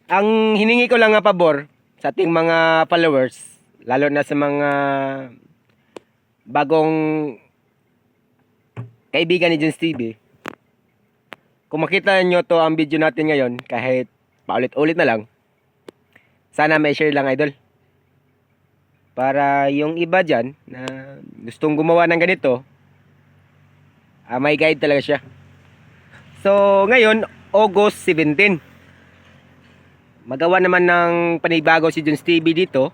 Ang hiningi ko lang nga pabor sa ating mga followers, lalo na sa mga bagong kaibigan ni Jones TV. Kung makita nyo to ang video natin ngayon, kahit paulit-ulit na lang, sana may share lang idol. Para yung iba dyan na gustong gumawa ng ganito, may guide talaga siya. So ngayon, August 17. Magawa naman ng panibago si Jones TV dito.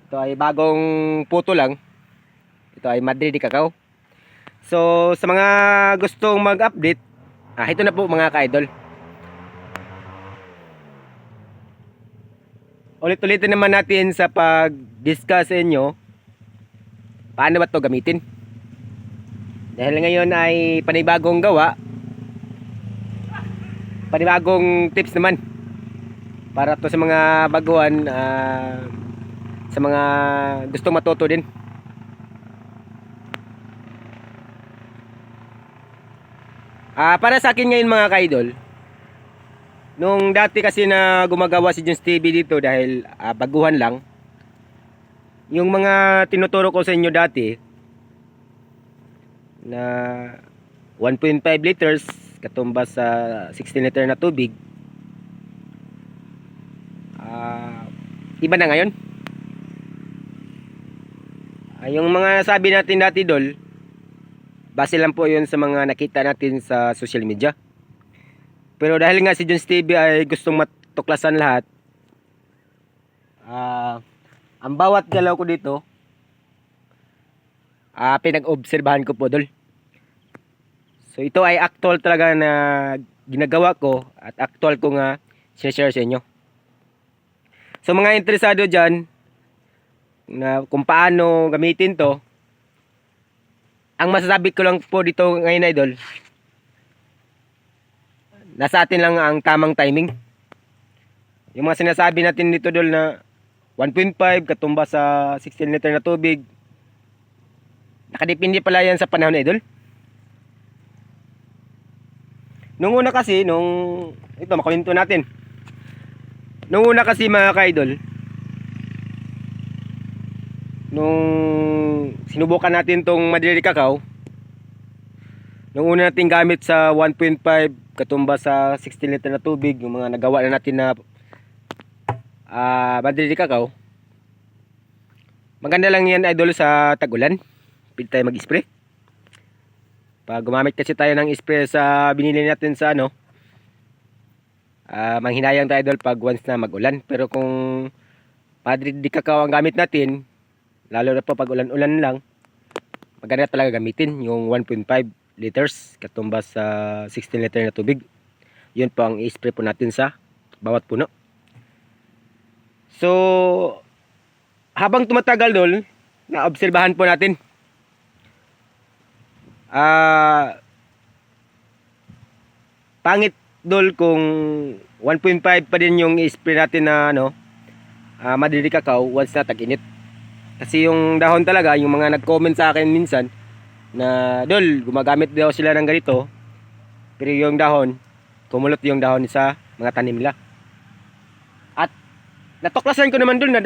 Ito ay bagong puto lang. Ito ay Madrid Cacao. So sa mga gustong mag-update, ito na po mga ka-idol. Ulit-ulitin naman natin sa pag-discuss sa inyo paano ba ito gamitin. Dahil ngayon ay panibagong gawa, panibagong tips naman para to sa mga baguhan, sa mga gustong matuto din. Para sa akin ngayon mga ka-idol, nung dati kasi na gumagawa si Jones TV dito dahil baguhan lang, yung mga tinuturo ko sa inyo dati na 1.5 liters katumbas sa 16 liter na tubig, iba na ngayon. Yung mga sabi natin dati dol, base lang po yun sa mga nakita natin sa social media. Pero dahil nga si Jones TV ay gustong matuklasan lahat, ang bawat galaw ko dito, pinag-obserbahan ko po dol. So ito ay actual talaga na ginagawa ko at actual ko nga sinashare sa inyo. So mga interesado dyan na kung paano gamitin to, ang masasabi ko lang po dito ngayon idol, nasa atin lang ang tamang timing. Yung mga sinasabi natin dito dol na 1.5 katumbas sa 16 liter na tubig, nakadepende pala yan sa panahon idol. Nung una kasi, ito makwento natin. Nung una kasi mga ka-idol, nung sinubukan natin tong Madrid Cacao, nung una natin gamit sa 1.5 katumbas sa 16 liter na tubig, yung mga nagawa na natin na Madrid Cacao, maganda lang yan idol sa tag-ulan. Pwede tayo mag-spray. Pag gumamit kasi tayo ng spray sa binili natin sa manghinayang tayo idol pag once na mag-ulan. Pero kung Madrid Cacao ang gamit natin, lalo na po pag ulan-ulan lang, maganda talaga gamitin yung 1.5 liters katumbas sa 16 liter na tubig. Yun po ang i-spray po natin sa bawat puno. So habang tumatagal dol, naobserbahan po natin, pangit dol kung 1.5 pa din yung i-spray natin na Madrid Cacao once na tag-init. Kasi yung dahon talaga, yung mga nag-comment sa akin minsan na dol, gumagamit daw sila ng ganito, pero yung dahon, kumulot yung dahon sa mga tanim nila. At natuklasan ko naman dol na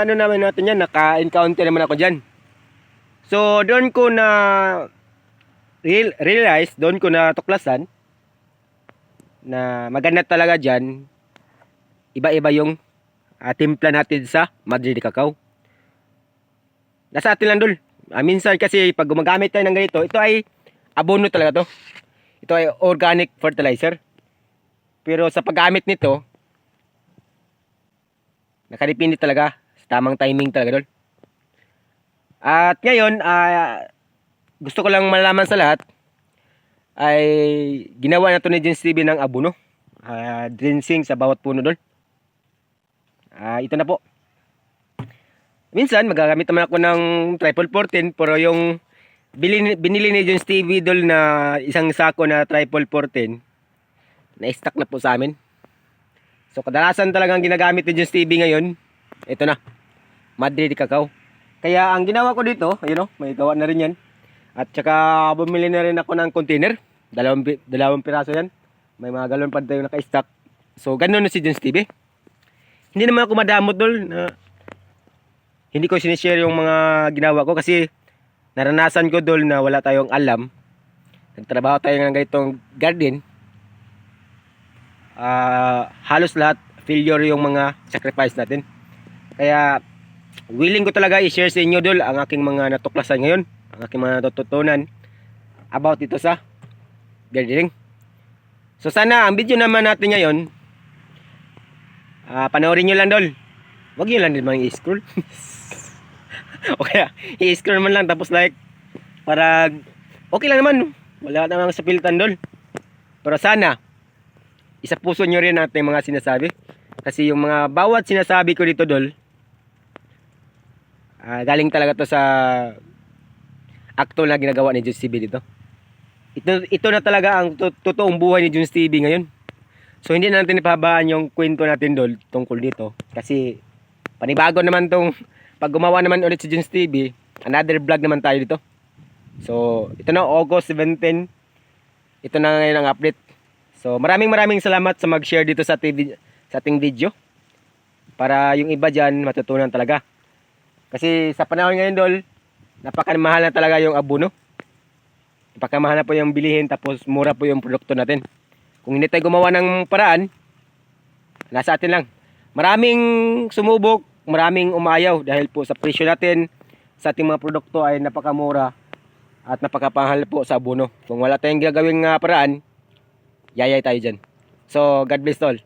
naman natin yan, naka-encounter naman ako dyan. So doon ko na realize, doon ko na tuklasan na maganda talaga dyan, iba-iba yung timpla natin sa Madrid Cacao. Nasa atin lang dul. Minsan kasi pag gumagamit tayo ng ganito, ito ay abono talaga to. Ito ay organic fertilizer. Pero sa paggamit nito, nakadepende talaga sa tamang timing talaga dul. At ngayon, gusto ko lang malaman sa lahat, ay ginawa na to ni Jones TV ng abono, drenching sa bawat puno dol. Ito na po. Minsan magagamit naman ako ng triple 14, pero yung binili ni Jones TV dol na isang sako na triple 14, na-stock na po sa amin. So kadalasan talagang ginagamit ni Jones TV ngayon, ito na, Madrid Cacao. Kaya ang ginawa ko dito, ayun may gawa na rin yan. At saka bumili na rin ako ng container, dalawang piraso yan. May mga galon pa tayo naka-stock So, ganun na si Jones TV. Hindi naman ako madamot dol na hindi ko sinishare yung mga ginawa ko kasi naranasan ko dol na wala tayong alam. Nagtrabaho tayo ng ganitong garden. Halos lahat failure yung mga sacrifice natin. Kaya willing ko talaga i-share sa inyo dol ang aking mga natuklasan ngayon, ang aking mga natutunan about ito sa gardening. So sana ang video naman natin ngayon, panoorin nyo lang dol. Huwag nyo lang din mga i-scroll. O kaya i-scroll man lang tapos like para okay lang naman. Wala namang sapilitan dol. Pero sana isa puso nyo rin natin mga sinasabi. Kasi yung mga bawat sinasabi ko dito dol, galing talaga to sa akto na ginagawa ni Jones TV dito. Ito na talaga ang totoong buhay ni Jones TV ngayon. So hindi na natin ipahabaan yung kwento natin dol tungkol dito. Kasi panibago naman tong pag gumawa naman ulit si Jones TV, another vlog naman tayo dito. So ito na August 17. Ito na ngayon ang update. So maraming salamat sa mag-share dito sa ating video. Para yung iba dyan matutunan talaga. Kasi sa panahon ngayon dol, napakamahal na talaga yung abono. Napakamahal na po yung bilihin tapos mura po yung produkto natin. Kung hindi tayo gumawa ng paraan, nasa atin lang. Maraming sumubok, maraming umayaw dahil po sa presyo natin sa ating mga produkto ay napakamura at napakapahal po sa abono. Kung wala tayong gagawing paraan, yayay tayo dyan. So God bless all.